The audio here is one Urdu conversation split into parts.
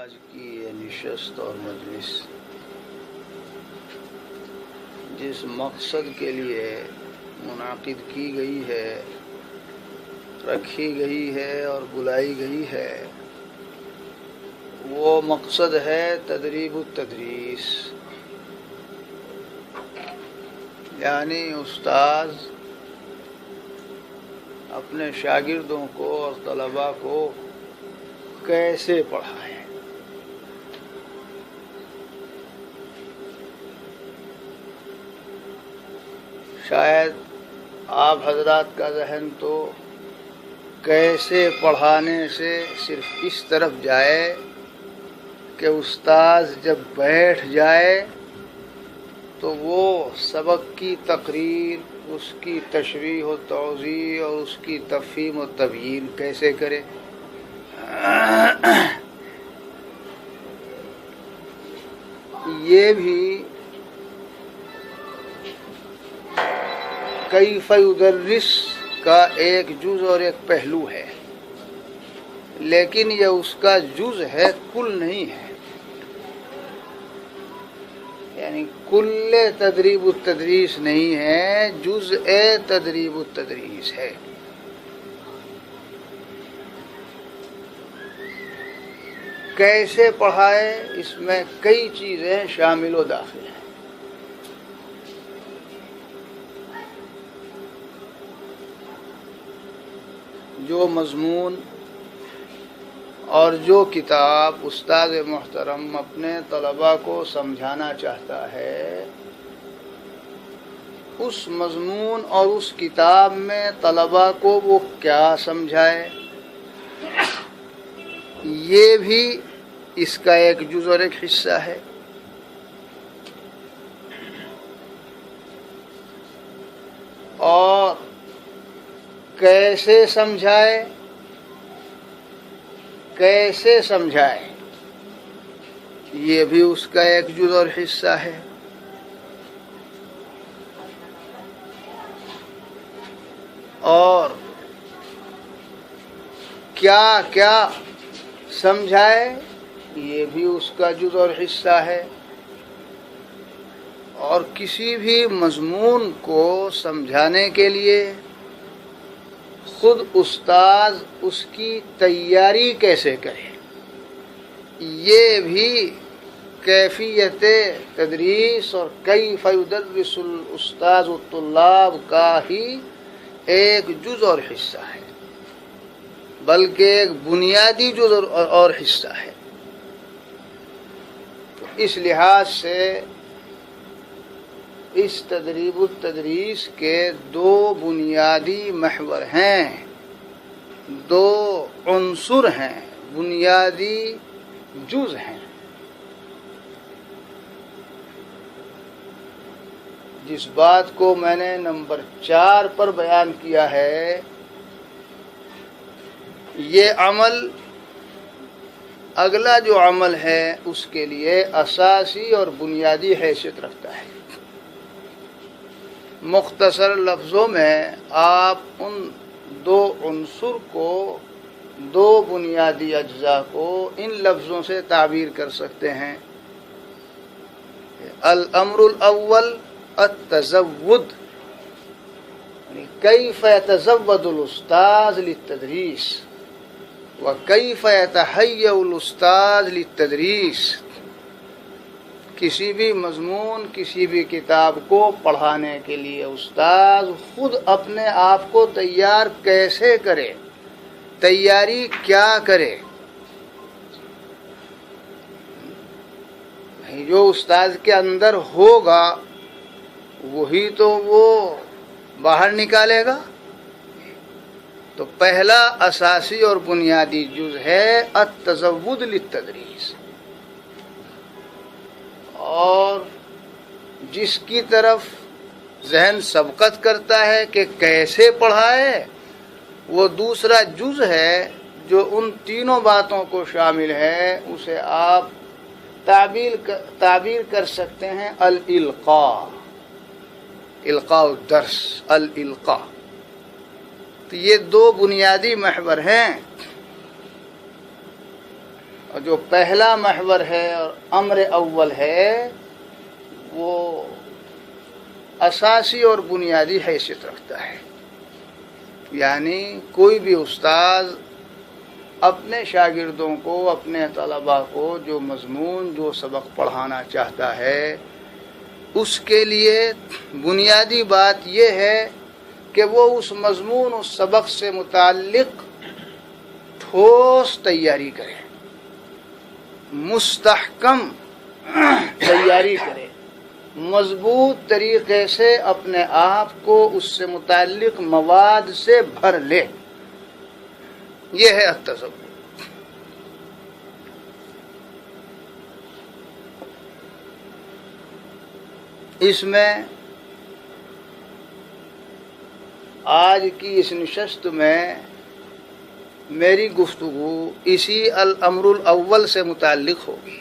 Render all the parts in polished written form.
آج کی یہ نشست اور مجلس جس مقصد کے لیے منعقد کی گئی ہے، رکھی گئی ہے اور بلائی گئی ہے، وہ مقصد ہے تدریب التدریس، یعنی استاذ اپنے شاگردوں کو اور طلباء کو کیسے پڑھائیں۔ شاید آپ حضرات کا ذہن تو کیسے پڑھانے سے صرف اس طرف جائے کہ استاذ جب بیٹھ جائے تو وہ سبق کی تقریر، اس کی تشریح و توضیح اور اس کی تفہیم و تبیین کیسے کرے۔ یہ بھی کیف یدرس کا ایک جز اور ایک پہلو ہے، لیکن یہ اس کا جز ہے، کل نہیں ہے۔ یعنی کل تدریب التدریس نہیں ہے، جزء تدریب التدریس ہے۔ کیسے پڑھائے، اس میں کئی چیزیں شامل و داخل ہیں۔ جو مضمون اور جو کتاب استاد محترم اپنے طلباء کو سمجھانا چاہتا ہے، اس مضمون اور اس کتاب میں طلباء کو وہ کیا سمجھائے، یہ بھی اس کا ایک جز اور ایک حصہ ہے۔ اور کیسے سمجھائے، کیسے سمجھائے، یہ بھی اس کا ایک جز اور حصہ ہے۔ اور کیا کیا سمجھائے، یہ بھی اس کا جز اور حصہ ہے۔ اور کسی بھی مضمون کو سمجھانے کے لیے خود استاذ اس کی تیاری کیسے کرے، یہ بھی کیفیت تدریس اور کیف یدرس الاستاذ الطلاب کا ہی ایک جز اور حصہ ہے، بلکہ ایک بنیادی جز اور حصہ ہے۔ تو اس لحاظ سے اس تدریب التدریس کے دو بنیادی محور ہیں، دو عنصر ہیں، بنیادی جز ہیں۔ جس بات کو میں نے نمبر 4 پر بیان کیا ہے، یہ عمل اگلا جو عمل ہے اس کے لیے اساسی اور بنیادی حیثیت رکھتا ہے۔ مختصر لفظوں میں آپ ان دو عنصر کو، دو بنیادی اجزاء کو ان لفظوں سے تعبیر کر سکتے ہیں۔ الامر الاول التزود، یعنی کیف یتزود الاستاذ للتدریس وکیف یتہیأ الاستاذ للتدریس۔ کسی بھی مضمون، کسی بھی کتاب کو پڑھانے کے لیے استاذ خود اپنے آپ کو تیار کیسے کرے، تیاری کیا کرے۔ جو استاذ کے اندر ہوگا وہی تو وہ باہر نکالے گا۔ تو پہلا اساسی اور بنیادی جز ہے التزود للتدریس، اور جس کی طرف ذہن سبقت کرتا ہے کہ کیسے پڑھائے، وہ دوسرا جز ہے جو ان تینوں باتوں کو شامل ہے۔ اسے آپ تعبیر کر سکتے ہیں الالقاء، القاء الدرس، الالقاء۔ تو یہ دو بنیادی محور ہیں۔ اور جو پہلا محور ہے اور امر اول ہے وہ اساسی اور بنیادی حیثیت رکھتا ہے. یعنی کوئی بھی استاذ اپنے شاگردوں کو، اپنے طلباء کو جو مضمون، جو سبق پڑھانا چاہتا ہے، اس کے لیے بنیادی بات یہ ہے کہ وہ اس مضمون، اس سبق سے متعلق ٹھوس تیاری کرے، مستحکم تیاری کرے، مضبوط طریقے سے اپنے آپ کو اس سے متعلق مواد سے بھر لے. یہ ہے التصوف. اس میں آج کی اس نشست میں میری گفتگو اسی الامر الاول سے متعلق ہوگی،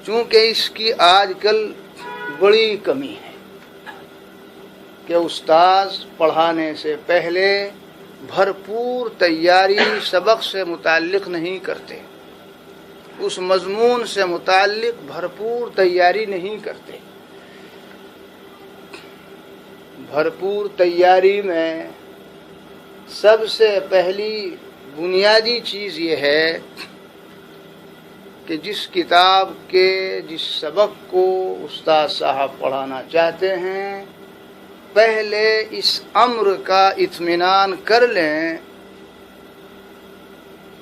چونکہ اس کی آج کل بڑی کمی ہے کہ استاذ پڑھانے سے پہلے بھرپور تیاری سبق سے متعلق نہیں کرتے، اس مضمون سے متعلق بھرپور تیاری نہیں کرتے. بھرپور تیاری میں سب سے پہلی بنیادی چیز یہ ہے کہ جس کتاب کے، جس سبق کو استاد صاحب پڑھانا چاہتے ہیں، پہلے اس امر کا اطمینان کر لیں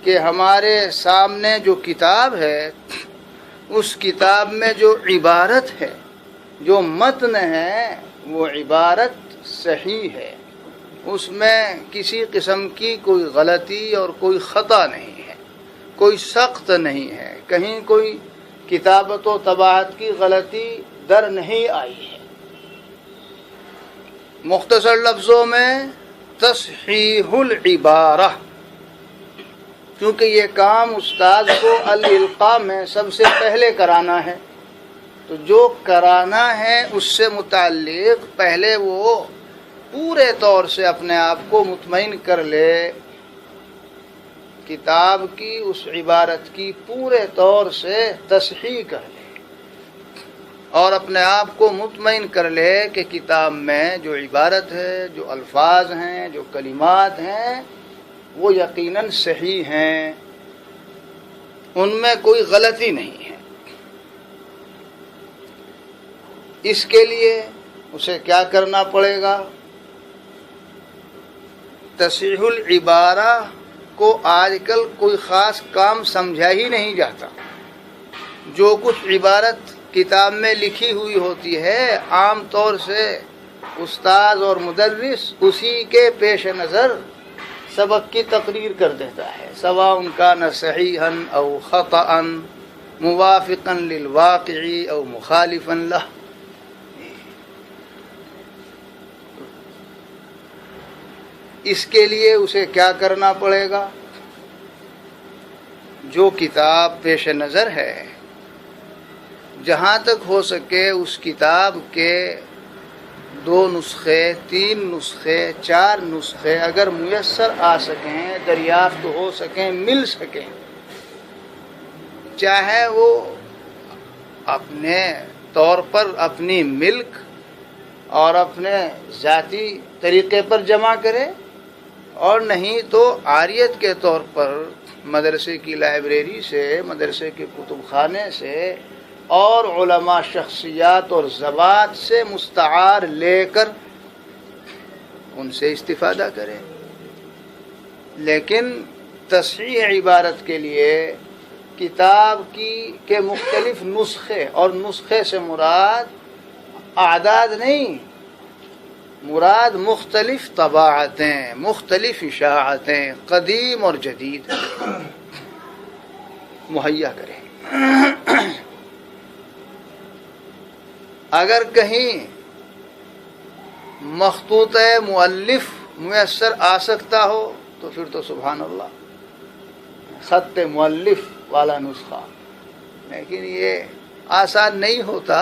کہ ہمارے سامنے جو کتاب ہے، اس کتاب میں جو عبارت ہے، جو متن ہے، وہ عبارت صحیح ہے، اس میں کسی قسم کی کوئی غلطی اور کوئی خطا نہیں ہے، کوئی سخت نہیں ہے، کہیں کوئی کتابت و طباعت کی غلطی در نہیں آئی ہے. مختصر لفظوں میں تصحیح العبارہ، کیونکہ یہ کام استاد کو الالقاء میں سب سے پہلے کرانا ہے، تو جو کرانا ہے اس سے متعلق پہلے وہ پورے طور سے اپنے آپ کو مطمئن کر لے، کتاب کی اس عبارت کی پورے طور سے تصحیح کر لے اور اپنے آپ کو مطمئن کر لے کہ کتاب میں جو عبارت ہے، جو الفاظ ہیں، جو کلمات ہیں، وہ یقیناً صحیح ہیں، ان میں کوئی غلطی نہیں ہے. اس کے لیے اسے کیا کرنا پڑے گا؟ تصحیح العبارہ کو آج کل کوئی خاص کام سمجھا ہی نہیں جاتا. جو کچھ عبارت کتاب میں لکھی ہوئی ہوتی ہے، عام طور سے استاد اور مدرس اسی کے پیش نظر سبق کی تقریر کر دیتا ہے، سواء کان صحیحا او خطأ، موافقا للواقع او مخالفا لہ. اس کے لیے اسے کیا کرنا پڑے گا؟ جو کتاب پیش نظر ہے، جہاں تک ہو سکے اس کتاب کے 2 نسخے، 3 نسخے، 4 نسخے اگر میسر آ سکیں، دریافت ہو سکیں، مل سکیں، چاہے وہ اپنے طور پر اپنی ملک اور اپنے ذاتی طریقے پر جمع کرے، اور نہیں تو عاریت کے طور پر مدرسے کی لائبریری سے، مدرسے کے کتب خانے سے اور علماء شخصیات اور ذوات سے مستعار لے کر ان سے استفادہ کرے. لیکن تصحیح عبارت کے لیے کتاب کے مختلف نسخے، اور نسخے سے مراد اعداد نہیں، مراد مختلف طباعتیں، مختلف اشاعتیں، قدیم اور جدید مہیا کریں. اگر کہیں مخطوط مؤلف میسر آ سکتا ہو تو پھر تو سبحان اللہ، خط مؤلف والا نسخہ. لیکن یہ آسان نہیں ہوتا،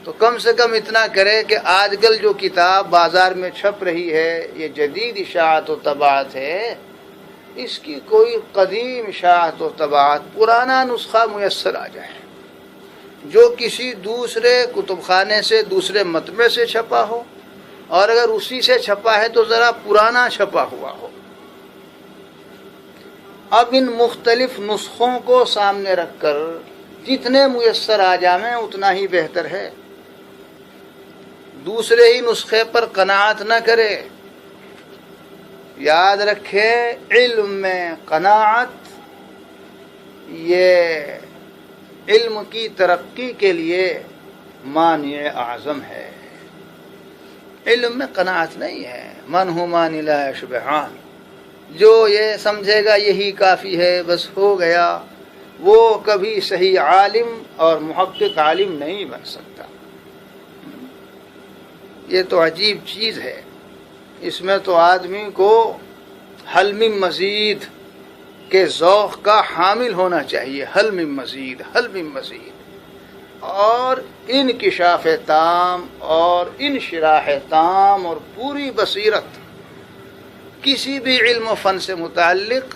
تو کم سے کم اتنا کرے کہ آج کل جو کتاب بازار میں چھپ رہی ہے، یہ جدید اشاعت و طباعت ہے، اس کی کوئی قدیم اشاعت و طباعت پرانا نسخہ میسر آ جائے جو کسی دوسرے کتب خانے سے دوسرے مطبع سے چھپا ہو، اور اگر اسی سے چھپا ہے تو ذرا پرانا چھپا ہوا ہو۔ اب ان مختلف نسخوں کو سامنے رکھ کر جتنے میسر آ جائیں اتنا ہی بہتر ہے، دوسرے ہی نسخے پر قناعت نہ کرے۔ یاد رکھے علم میں قناعت یہ علم کی ترقی کے لیے مانع اعظم ہے۔ علم میں قناعت نہیں ہے۔ من ہمان لا یشبعان، جو یہ سمجھے گا یہی کافی ہے بس ہو گیا، وہ کبھی صحیح عالم اور محقق عالم نہیں بن سکتا۔ یہ تو عجیب چیز ہے، اس میں تو آدمی کو حل من مزید کے ذوق کا حامل ہونا چاہیے، حل من مزید، حل من مزید، اور انکشاف تام اور انشراح تام اور پوری بصیرت کسی بھی علم و فن سے متعلق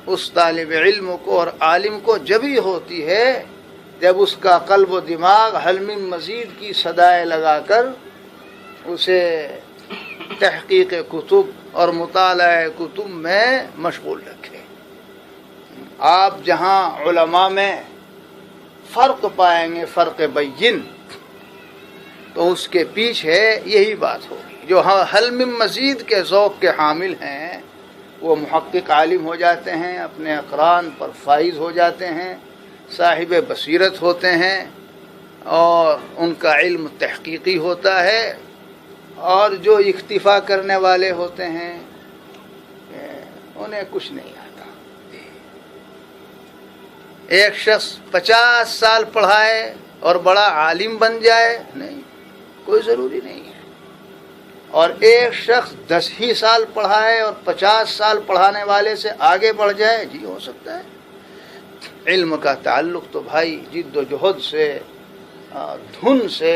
اس طالب علم کو اور عالم کو جبھی ہوتی ہے جب اس کا قلب و دماغ حل من مزید کی صدائیں لگا کر اسے تحقیق کتب اور مطالعہ کتب میں مشغول رکھے۔ آپ جہاں علماء میں فرق پائیں گے، فرق بین، تو اس کے پیچھے یہی بات ہوگی۔ جو حل من مزید کے ذوق کے حامل ہیں وہ محقق عالم ہو جاتے ہیں، اپنے اقران پر فائز ہو جاتے ہیں، صاحب بصیرت ہوتے ہیں، اور ان کا علم تحقیقی ہوتا ہے۔ اور جو اکتفا کرنے والے ہوتے ہیں انہیں کچھ نہیں آتا۔ ایک شخص 50 سال پڑھائے اور بڑا عالم بن جائے، نہیں، کوئی ضروری نہیں ہے۔ اور ایک شخص 10 ہی سال پڑھائے اور 50 سال پڑھانے والے سے آگے بڑھ جائے، جی ہو سکتا ہے۔ علم کا تعلق تو بھائی جد و جہد سے، دھن سے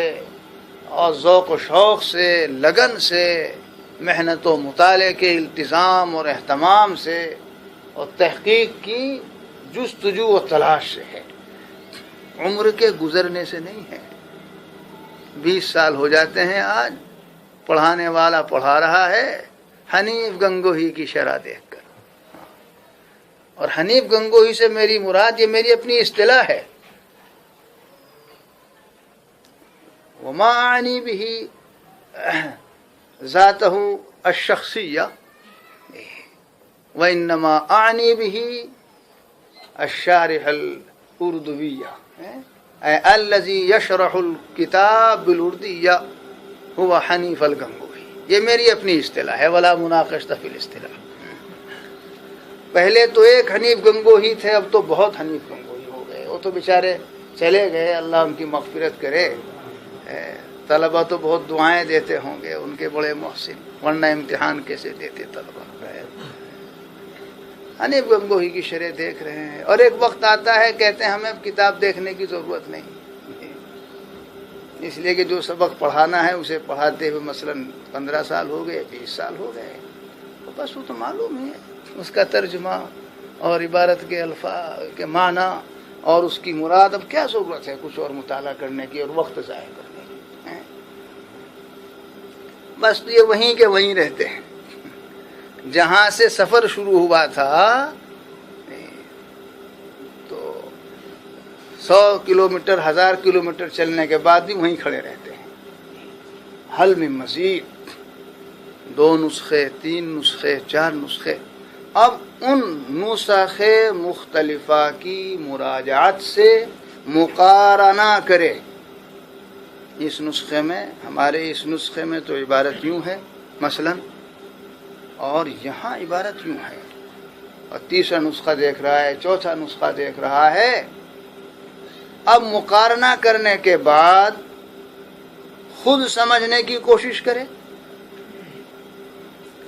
اور ذوق و شوق سے، لگن سے، محنت و مطالعے کے التزام اور اہتمام سے، اور تحقیق کی جستجو و تلاش سے ہے، عمر کے گزرنے سے نہیں ہے۔ 20 سال ہو جاتے ہیں آج، پڑھانے والا پڑھا رہا ہے حنیف گنگوہی کی شرح دیکھ کر، اور حنیف گنگوہی سے میری مراد، یہ میری اپنی اصطلاح ہے، وما اعنی به ذاته الشخصیہ وانما اعنی به الشارح الاردویہ الذي يشرح الكتاب بالاردیہ هو حنیف الگنگوہی۔ یہ میری اپنی اصطلاح ہے، ولا مناقشۃ فی الاصطلاح۔ پہلے تو ایک حنیف گنگوہی تھے، اب تو بہت حنیف گنگوہی ہو گئے، وہ تو بیچارے چلے گئے، اللہ ان کی مغفرت کرے۔ طلبہ تو بہت دعائیں دیتے ہوں گے، ان کے بڑے محسن، ورنہ امتحان کیسے دیتے طلبہ۔ حنیف گنگوہی کی شرح دیکھ رہے ہیں، اور ایک وقت آتا ہے کہتے ہیں ہمیں اب کتاب دیکھنے کی ضرورت نہیں، اس لیے کہ جو سبق پڑھانا ہے اسے پڑھاتے ہوئے مثلا 15 سال ہو گئے، 20 سال ہو گئے، تو بس وہ تو معلوم ہے اس کا ترجمہ اور عبارت کے الفاظ کے معنی اور اس کی مراد، اب کیا ضرورت ہے کچھ اور مطالعہ کرنے کی اور وقت ضائع کرنے کی؟ بس یہ وہیں کے وہیں رہتے ہیں۔ جہاں سے سفر شروع ہوا تھا تو 100 کلومیٹر 1000 کلومیٹر چلنے کے بعد بھی وہیں کھڑے رہتے ہیں۔ حل من مزید، 2 نسخے، 3 نسخے، 4 نسخے۔ اب ان نسخ مختلفہ کی مراجعت سے مقارنہ کرے، اس نسخے میں، ہمارے اس نسخے میں تو عبارت یوں ہے مثلا، اور یہاں عبارت یوں ہے، اور تیسرا نسخہ دیکھ رہا ہے، چوتھا نسخہ دیکھ رہا ہے۔ اب مقارنہ کرنے کے بعد خود سمجھنے کی کوشش کرے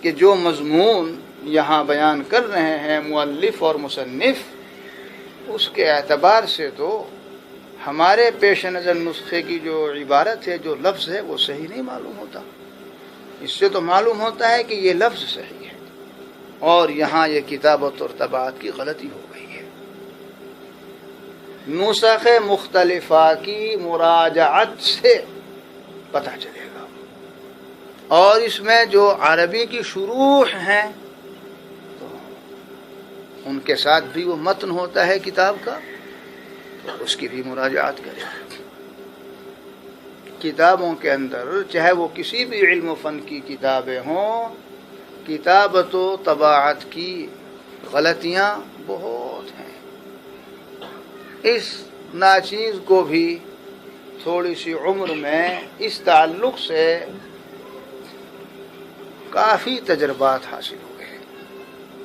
کہ جو مضمون یہاں بیان کر رہے ہیں مؤلف اور مصنف، اس کے اعتبار سے تو ہمارے پیش نظر نسخے کی جو عبارت ہے، جو لفظ ہے، وہ صحیح نہیں معلوم ہوتا۔ اس سے تو معلوم ہوتا ہے کہ یہ لفظ صحیح ہے، اور یہاں یہ کتابت اور طباعت کی غلطی ہو گئی ہے۔ نسخ مختلفہ کی مراجعت سے پتہ چلے گا، اور اس میں جو عربی کی شروح ہیں تو ان کے ساتھ بھی وہ متن ہوتا ہے کتاب کا، تو اس کی بھی مراجعت کرے۔ کتابوں کے اندر چاہے وہ کسی بھی علم و فن کی کتابیں ہوں، کتابت و طباعت کی غلطیاں بہت ہیں۔ اس ناچیز کو بھی تھوڑی سی عمر میں اس تعلق سے کافی تجربات حاصل ہوئے۔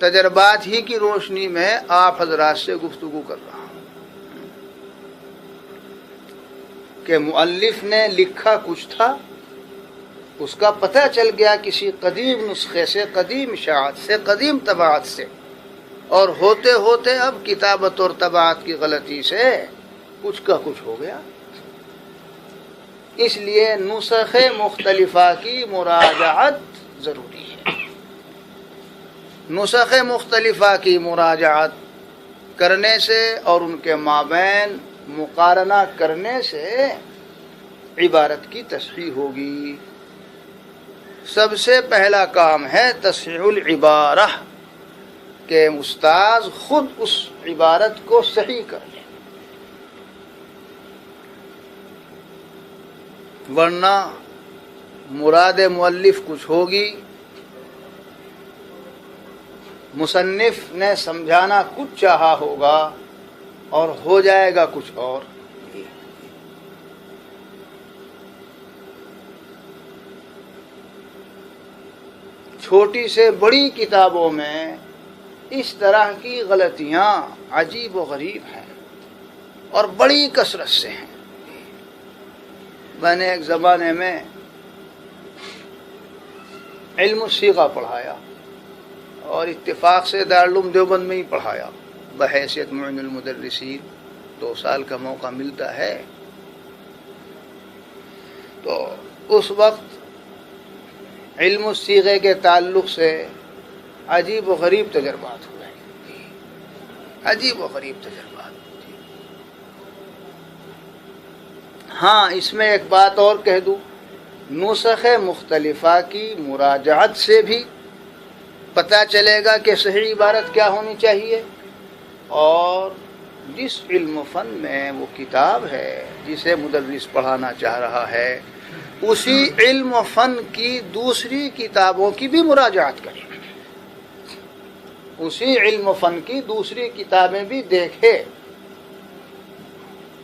تجربات ہی کی روشنی میں آپ حضرات سے گفتگو کر رہا ہوں کہ مؤلف نے لکھا کچھ تھا، اس کا پتہ چل گیا کسی قدیم نسخے سے، قدیم اشاعت سے، قدیم طباعت سے، اور ہوتے ہوتے اب کتابت اور طباعت کی غلطی سے کچھ کا کچھ ہو گیا۔ اس لیے نسخ مختلفہ کی مراجعت ضروری ہے۔ نسخ مختلفہ کی مراجعت کرنے سے اور ان کے مابین مقارنہ کرنے سے عبارت کی تصحیح ہوگی۔ سب سے پہلا کام ہے تصحیح العبارہ، کہ استاذ خود اس عبارت کو صحیح کر لے، ورنہ مراد مؤلف کچھ ہوگی، مصنف نے سمجھانا کچھ چاہا ہوگا اور ہو جائے گا کچھ اور۔ چھوٹی سے بڑی کتابوں میں اس طرح کی غلطیاں عجیب و غریب ہیں اور بڑی کثرت سے ہیں۔ میں نے ایک زمانے میں علم الصیغہ پڑھایا، اور اتفاق سے دارالعلوم دیوبند میں ہی پڑھایا بحیثیت معین المدرسین۔ 2 سال کا موقع ملتا ہے، تو اس وقت علم الصیغے کے تعلق سے عجیب و غریب تجربات ہوئے، عجیب و غریب تجربات۔ ہاں، اس میں ایک بات اور کہہ دوں، نسخ مختلفہ کی مراجعت سے بھی پتہ چلے گا کہ صحیح عبارت کیا ہونی چاہیے، اور جس علم و فن میں وہ کتاب ہے جسے مدرس پڑھانا چاہ رہا ہے، اسی علم و فن کی دوسری کتابوں کی بھی مراجعت کرے، اسی علم و فن کی دوسری کتابیں بھی دیکھے،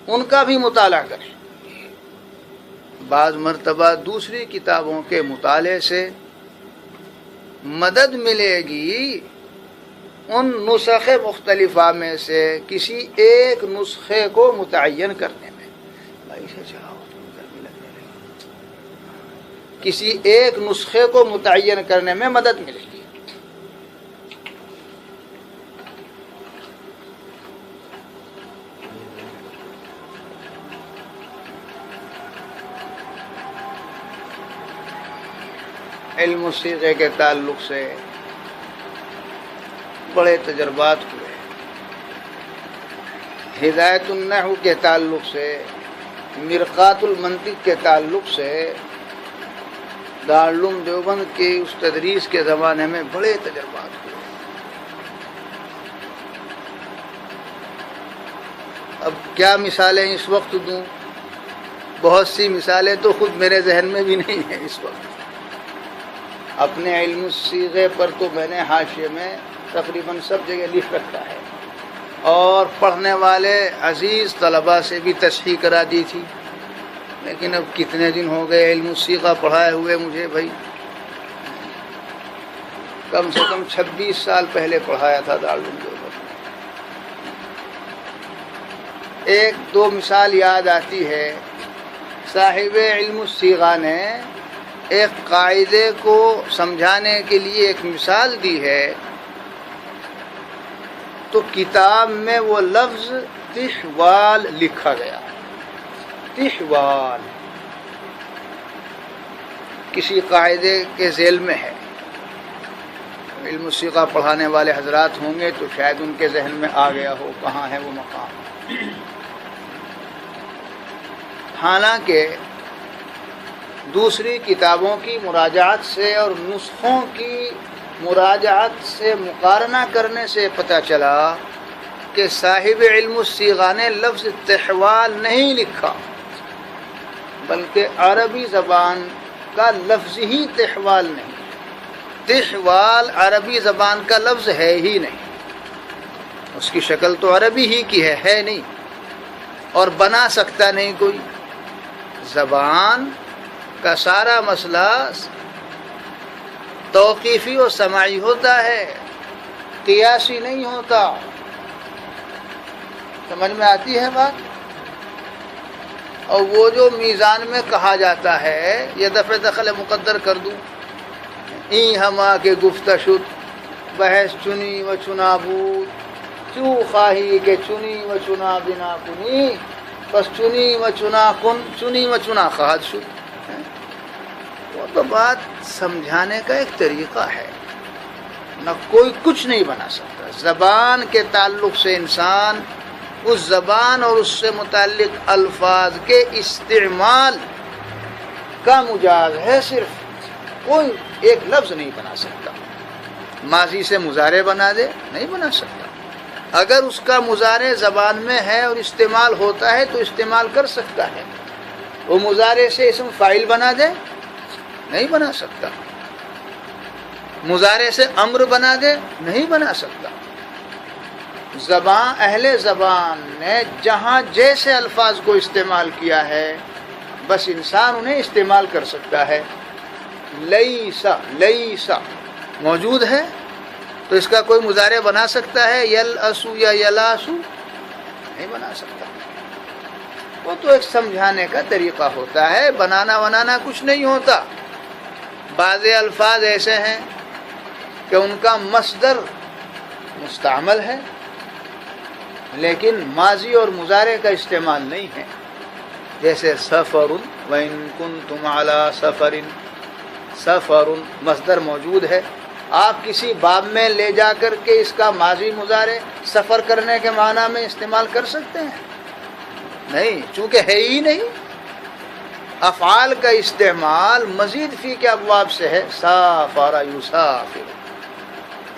ان کا بھی مطالعہ کرے۔ بعض مرتبہ دوسری کتابوں کے مطالعے سے مدد ملے گی ان نسخ مختلفہ میں سے کسی ایک نسخے کو متعین کرنے میں۔ بھائی سے چلاؤ، گرمی لگنے لگی۔ کسی ایک نسخے کو متعین کرنے میں مدد ملے گی۔ علم الصیغے کے تعلق سے بڑے تجربات ہوئے، ہدایت النحو کے تعلق سے، مرقات المنطق کے تعلق سے، دارالعلوم دیوبند کی اس تدریس کے زمانے میں بڑے تجربات ہوئے۔ اب کیا مثالیں اس وقت دوں؟ بہت سی مثالیں تو خود میرے ذہن میں بھی نہیں ہیں اس وقت۔ اپنے علم الصیغے پر تو میں نے حاشیے میں تقریباً سب جگہ لکھ رکھا ہے، اور پڑھنے والے عزیز طلباء سے بھی تصحیح کرا دی تھی، لیکن اب کتنے دن ہو گئے علم الصیغہ پڑھائے ہوئے مجھے، بھائی کم سے کم 26 سال پہلے پڑھایا تھا دارالعلوم دیوبند۔ ایک دو مثال یاد آتی ہے، صاحب علم الصیغہ نے ایک قاعدے کو سمجھانے کے لیے ایک مثال دی ہے، تو کتاب میں وہ لفظ تحوال لکھا گیا۔ تحوال کسی قاعدے کے ذیل میں ہے، علم الصیغہ پڑھانے والے حضرات ہوں گے تو شاید ان کے ذہن میں آ گیا ہو کہاں ہے وہ مقام۔ حالانکہ دوسری کتابوں کی مراجعت سے اور نسخوں کی مراجعت سے مقارنہ کرنے سے پتہ چلا کہ صاحب علم الصیغہ نے لفظ تحوال نہیں لکھا، بلکہ عربی زبان کا لفظ ہی تحوال نہیں۔ تحوال عربی زبان کا لفظ ہے ہی نہیں، اس کی شکل تو عربی ہی کی ہے نہیں، اور بنا سکتا نہیں کوئی۔ زبان کا سارا مسئلہ توقیفی و سماعی ہوتا ہے، قیاسی نہیں ہوتا۔ سمجھ میں آتی ہے بات؟ اور وہ جو میزان میں کہا جاتا ہے، یہ دفع دخل مقدر کر دوں، این ہما کے گفتہ شد بحث چنی و چنا بود، چو خواہی کہ چنی و چنا بنا کنی، بس چنی و چنا کن، چنی و چنا خواہد شد۔ وہ تو بات سمجھانے کا ایک طریقہ ہے، نہ کوئی کچھ نہیں بنا سکتا۔ زبان کے تعلق سے انسان اس زبان اور اس سے متعلق الفاظ کے استعمال کا مجاز ہے، صرف کوئی ایک لفظ نہیں بنا سکتا۔ ماضی سے مضارع بنا دے، نہیں بنا سکتا۔ اگر اس کا مضارع زبان میں ہے اور استعمال ہوتا ہے تو استعمال کر سکتا ہے۔ وہ مضارع سے اسم فاعل بنا دے، نہیں بنا سکتا۔ مضارع سے امر بنا دے، نہیں بنا سکتا۔ اہل زبان نے جہاں جیسے الفاظ کو استعمال کیا ہے بس انسان انہیں استعمال کر سکتا ہے۔ لیسا، لیسا موجود ہے تو اس کا کوئی مضارع بنا سکتا ہے؟ یلاسو یا یلاسو، نہیں بنا سکتا۔ وہ تو ایک سمجھانے کا طریقہ ہوتا ہے، بنانا کچھ نہیں ہوتا۔ بعض الفاظ ایسے ہیں کہ ان کا مصدر مستعمل ہے لیکن ماضی اور مضارع کا استعمال نہیں ہے، جیسے سفر وَإِن كُنتُمْ عَلَى سَفَرٍ، سفر مصدر موجود ہے، آپ کسی باب میں لے جا کر کے اس کا ماضی مضارع سفر کرنے کے معنی میں استعمال کر سکتے ہیں؟ نہیں، چونکہ ہے ہی نہیں۔ افعال کا استعمال مزید فی کے ابواب سے ہے۔ سافر یسافر،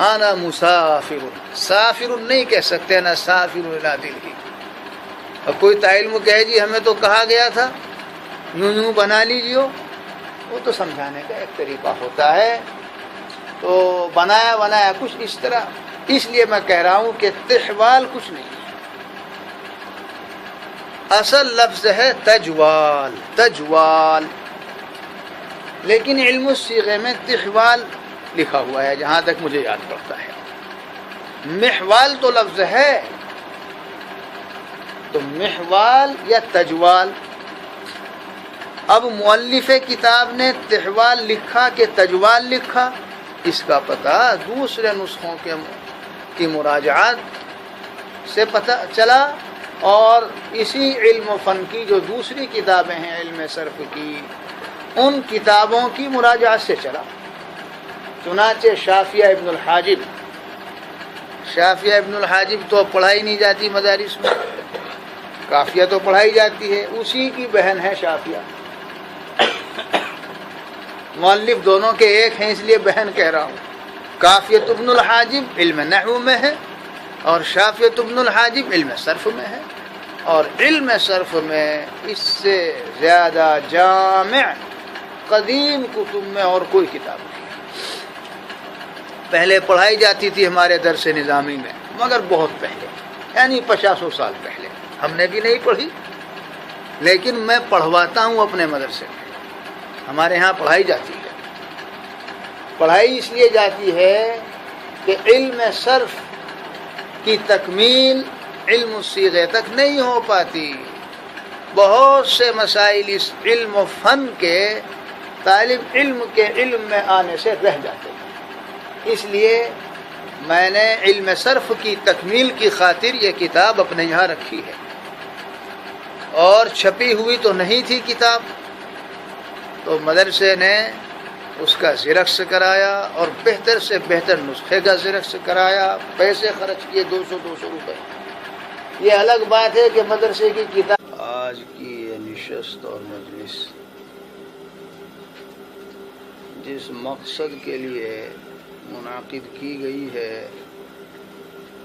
انا مسافر، سافر نہیں کہہ سکتے، نہ سافر الی دلہی۔ اب کوئی تعلم کہے جی ہمیں تو کہا گیا تھا یوں بنا لیجیے، وہ تو سمجھانے کا ایک طریقہ ہوتا ہے، تو بنایا کچھ اس طرح۔ اس لیے میں کہہ رہا ہوں کہ تحوال کچھ نہیں، اصل لفظ ہے تجوال، تجوال، لیکن علم الصیغہ میں تحوال لکھا ہوا ہے جہاں تک مجھے یاد پڑتا ہے۔ محوال تو لفظ ہے، تو محوال یا تجوال۔ اب مؤلف کتاب نے تحوال لکھا کہ تجوال لکھا، اس کا پتہ دوسرے نسخوں کی مراجعات سے پتہ چلا، اور اسی علم و فن کی جو دوسری کتابیں ہیں علم صرف کی، ان کتابوں کی مراجعات سے چلا۔ چنانچہ شافیہ ابن الحاجب، شافیہ ابن الحاجب تو پڑھائی نہیں جاتی مدارس میں، کافیہ تو پڑھائی جاتی ہے، اسی کی بہن ہے شافیہ۔ مؤلف دونوں کے ایک ہیں اس لیے بہن کہہ رہا ہوں۔ کافیہ ابن الحاجب علم نحو میں ہے اور شافیہ ابن الحاجب علم صرف میں ہے، اور علم صرف میں اس سے زیادہ جامع قدیم کتب میں اور کوئی کتاب نہیں۔ پہلے پڑھائی جاتی تھی ہمارے درس نظامی میں، مگر بہت پہلے، یعنی 50 سال پہلے۔ ہم نے بھی نہیں پڑھی، لیکن میں پڑھواتا ہوں اپنے مدرسے میں، ہمارے ہاں پڑھائی جاتی ہے۔ پڑھائی اس لیے جاتی ہے کہ علم صرف کی تکمیل علم الصیغہ تک نہیں ہو پاتی، بہت سے مسائل اس علم و فن کے طالب علم کے علم میں آنے سے رہ جاتے ہیں۔ اس لیے میں نے علم صرف کی تکمیل کی خاطر یہ کتاب اپنے یہاں رکھی ہے، اور چھپی ہوئی تو نہیں تھی کتاب، تو مدرسے نے اس کا زیرکس کرایا اور بہتر سے بہتر نسخے کا زیرکس کرایا، پیسے خرچ کیے 200 روپے۔ یہ الگ بات ہے کہ مدرسے کی کتاب۔ آج کی یہ نشست اور مجلس جس مقصد کے لیے منعقد کی گئی ہے،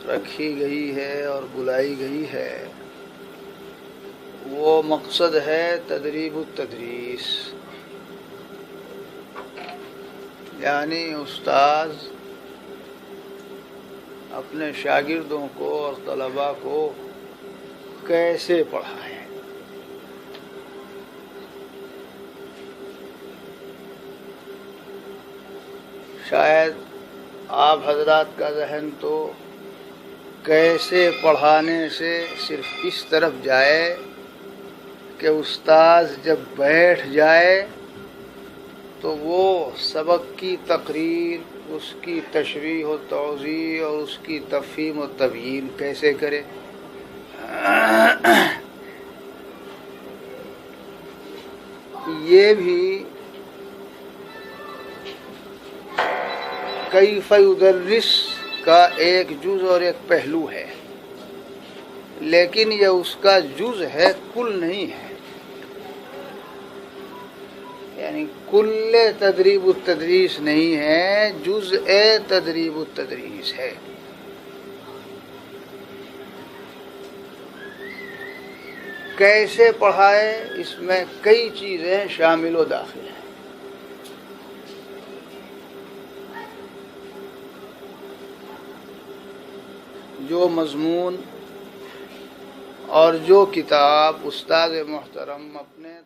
رکھی گئی ہے اور بلائی گئی ہے، وہ مقصد ہے تدریب التدریس، یعنی استاد اپنے شاگردوں کو اور طلباء کو کیسے پڑھائیں۔ شاید آپ حضرات کا ذہن تو کیسے پڑھانے سے صرف اس طرف جائے کہ استاد جب بیٹھ جائے تو وہ سبق کی تقریر، اس کی تشریح و توضیح اور اس کی تفہیم و تبیین کیسے کرے۔ یہ بھی کیف یدرس کا ایک جز اور ایک پہلو ہے، لیکن یہ اس کا جز ہے، کل نہیں ہے۔ یعنی کل تدریب التدریس نہیں ہے، جزء تدریب التدریس ہے۔ کیسے پڑھائے، اس میں کئی چیزیں شامل و داخل ہیں۔ جو مضمون اور جو کتاب استاد محترم اپنے